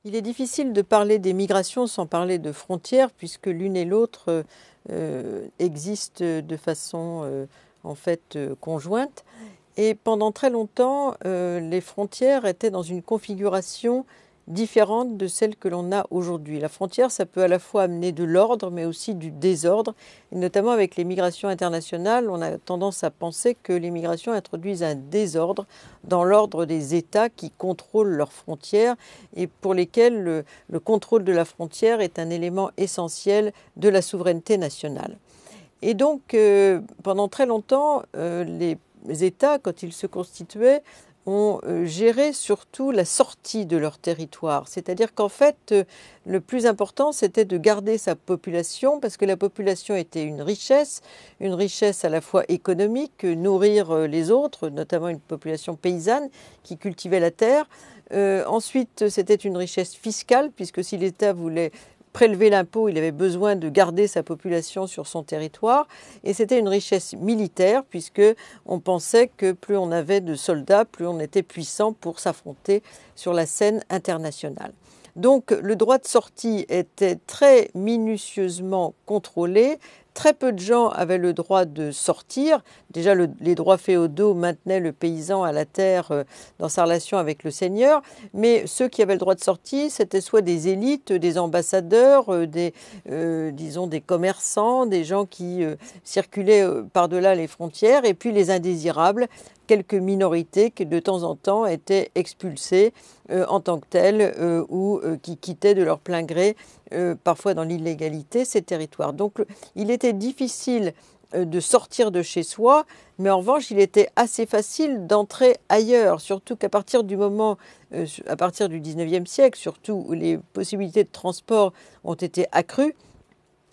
Il est difficile de parler des migrations sans parler de frontières, puisque l'une et l'autre existent de façon conjointe. Et pendant très longtemps, les frontières étaient dans une configuration différente de celle que l'on a aujourd'hui. La frontière, ça peut à la fois amener de l'ordre, mais aussi du désordre. Et notamment avec les migrations internationales, on a tendance à penser que les migrations introduisent un désordre dans l'ordre des États qui contrôlent leurs frontières et pour lesquels le contrôle de la frontière est un élément essentiel de la souveraineté nationale. Et donc, pendant très longtemps, les États, quand ils se constituaient, ont géré surtout la sortie de leur territoire. C'est-à-dire qu'en fait, le plus important, c'était de garder sa population, parce que la population était une richesse à la fois économique, nourrir les autres, notamment une population paysanne qui cultivait la terre. Ensuite, c'était une richesse fiscale, puisque si l'État voulait prélever l'impôt, il avait besoin de garder sa population sur son territoire. Et c'était une richesse militaire, puisque on pensait que plus on avait de soldats, plus on était puissant pour s'affronter sur la scène internationale. Donc le droit de sortie était très minutieusement contrôlé. Très peu de gens avaient le droit de sortir. Déjà, les droits féodaux maintenaient le paysan à la terre dans sa relation avec le seigneur. Mais ceux qui avaient le droit de sortie, c'était soit des élites, des ambassadeurs, des commerçants, des gens qui circulaient par-delà les frontières, et puis les indésirables, quelques minorités qui de temps en temps étaient expulsées en tant que telles ou qui quittaient de leur plein gré, parfois dans l'illégalité, ces territoires. Donc il était difficile de sortir de chez soi, mais en revanche, il était assez facile d'entrer ailleurs, surtout qu'à partir du moment, à partir du 19e siècle, surtout où les possibilités de transport ont été accrues,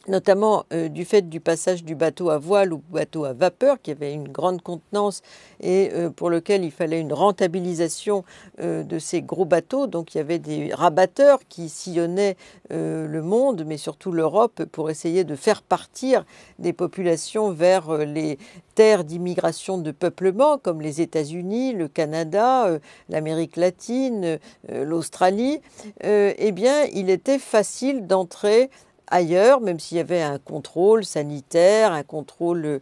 notamment du fait du passage du bateau à voile ou bateau à vapeur, qui avait une grande contenance et pour lequel il fallait une rentabilisation de ces gros bateaux. Donc il y avait des rabatteurs qui sillonnaient le monde, mais surtout l'Europe, pour essayer de faire partir des populations vers les terres d'immigration de peuplement, comme les États-Unis, le Canada, l'Amérique latine, l'Australie. Eh bien, il était facile d'entrer ailleurs, même s'il y avait un contrôle sanitaire, un contrôle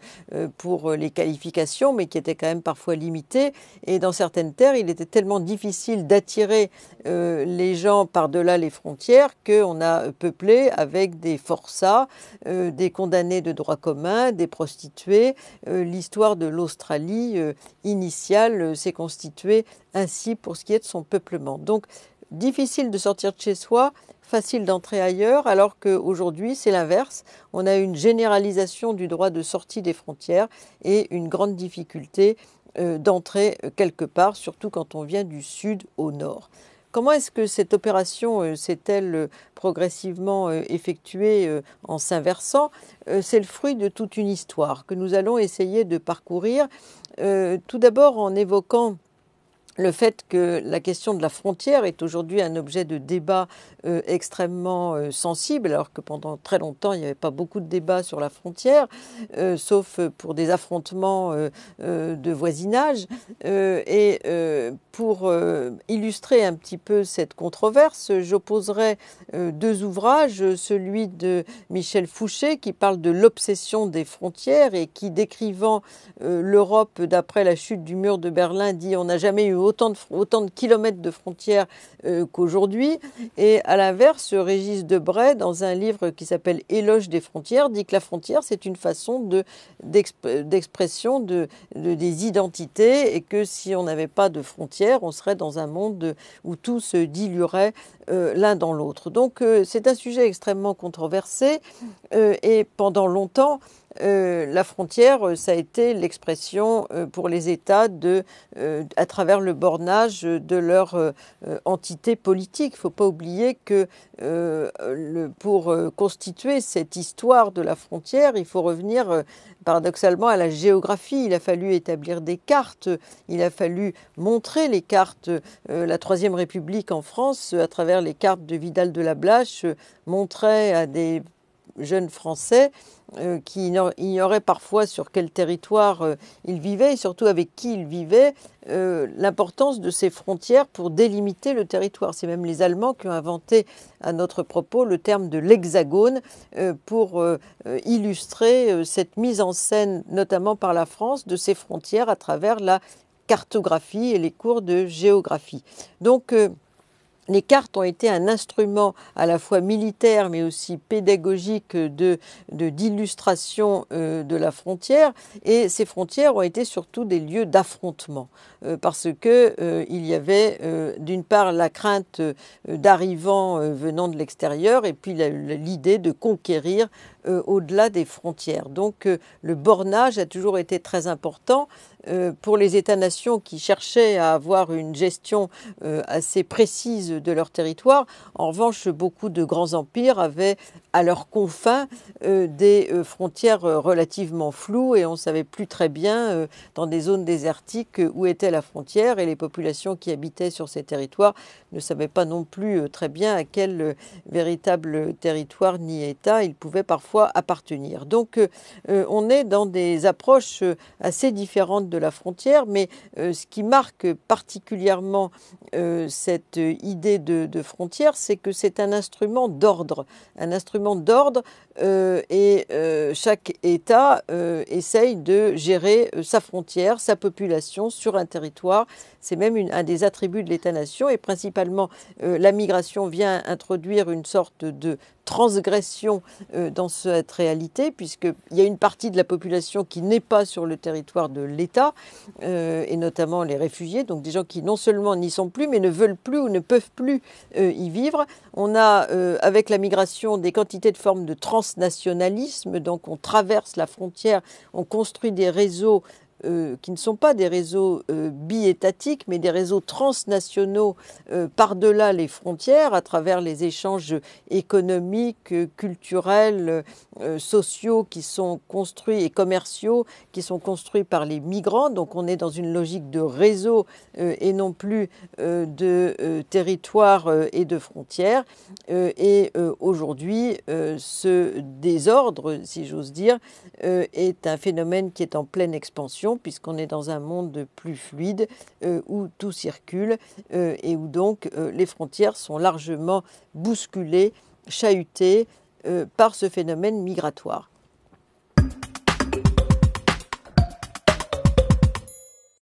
pour les qualifications, mais qui était quand même parfois limité. Et dans certaines terres, il était tellement difficile d'attirer les gens par-delà les frontières qu'on a peuplé avec des forçats, des condamnés de droit commun, des prostituées. L'histoire de l'Australie initiale s'est constituée ainsi pour ce qui est de son peuplement. Donc, difficile de sortir de chez soi, facile d'entrer ailleurs, alors qu'aujourd'hui, c'est l'inverse. On a une généralisation du droit de sortie des frontières et une grande difficulté d'entrer quelque part, surtout quand on vient du sud au nord. Comment est-ce que cette opération s'est-elle progressivement effectuée en s'inversant? C'est le fruit de toute une histoire que nous allons essayer de parcourir, tout d'abord en évoquant le fait que la question de la frontière est aujourd'hui un objet de débat extrêmement sensible, alors que pendant très longtemps, il n'y avait pas beaucoup de débats sur la frontière, sauf pour des affrontements de voisinage. Pour illustrer un petit peu cette controverse, j'opposerai deux ouvrages, celui de Michel Fouché, qui parle de l'obsession des frontières et qui, décrivant l'Europe d'après la chute du mur de Berlin, dit « on n'a jamais eu autant de kilomètres de frontières qu'aujourd'hui ». Et à l'inverse, Régis Debray, dans un livre qui s'appelle Éloge des frontières, dit que la frontière, c'est une façon d'expression des identités et que si on n'avait pas de frontières, on serait dans un monde où tout se diluerait l'un dans l'autre. Donc c'est un sujet extrêmement controversé et pendant longtemps, la frontière, ça a été l'expression pour les États à travers le bornage de leur entité politique. Il ne faut pas oublier que pour constituer cette histoire de la frontière, il faut revenir paradoxalement à la géographie. Il a fallu établir des cartes, il a fallu montrer les cartes. La Troisième République en France, à travers les cartes de Vidal de la Blache, montrait à des jeunes Français qui ignoraient parfois sur quel territoire ils vivaient et surtout avec qui ils vivaient, l'importance de ces frontières pour délimiter le territoire. C'est même les Allemands qui ont inventé à notre propos le terme de l'hexagone pour illustrer cette mise en scène, notamment par la France, de ces frontières à travers la cartographie et les cours de géographie. Donc, les cartes ont été un instrument à la fois militaire mais aussi pédagogique d'illustration de la frontière, et ces frontières ont été surtout des lieux d'affrontement parce que il y avait d'une part la crainte d'arrivants venant de l'extérieur et puis l'idée de conquérir au-delà des frontières. Donc le bornage a toujours été très important pour les États-nations qui cherchaient à avoir une gestion assez précise de leur territoire. En revanche, beaucoup de grands empires avaient à leurs confins des frontières relativement floues et on ne savait plus très bien dans des zones désertiques où était la frontière, et les populations qui habitaient sur ces territoires ne savaient pas non plus très bien à quel véritable territoire ni État ils pouvaient parfois appartenir. Donc on est dans des approches assez différentes de la frontière, mais ce qui marque particulièrement cette idée de frontière, c'est que c'est un instrument d'ordre. Et chaque État essaye de gérer sa frontière, sa population sur un territoire. C'est même un des attributs de l'État-nation, et principalement la migration vient introduire une sorte de transgression dans cette réalité, puisqu'il y a une partie de la population qui n'est pas sur le territoire de l'État, et notamment les réfugiés, donc des gens qui non seulement n'y sont plus, mais ne veulent plus ou ne peuvent plus y vivre. On a, avec la migration, des quantités de formes de transnationalisme, donc on traverse la frontière, on construit des réseaux qui ne sont pas des réseaux biétatiques, mais des réseaux transnationaux par-delà les frontières, à travers les échanges économiques, culturels, sociaux qui sont construits, et commerciaux qui sont construits par les migrants. Donc on est dans une logique de réseau et non plus de territoire et de frontières. Et aujourd'hui, ce désordre, si j'ose dire, est un phénomène qui est en pleine expansion, puisqu'on est dans un monde plus fluide où tout circule et où donc les frontières sont largement bousculées, chahutées par ce phénomène migratoire.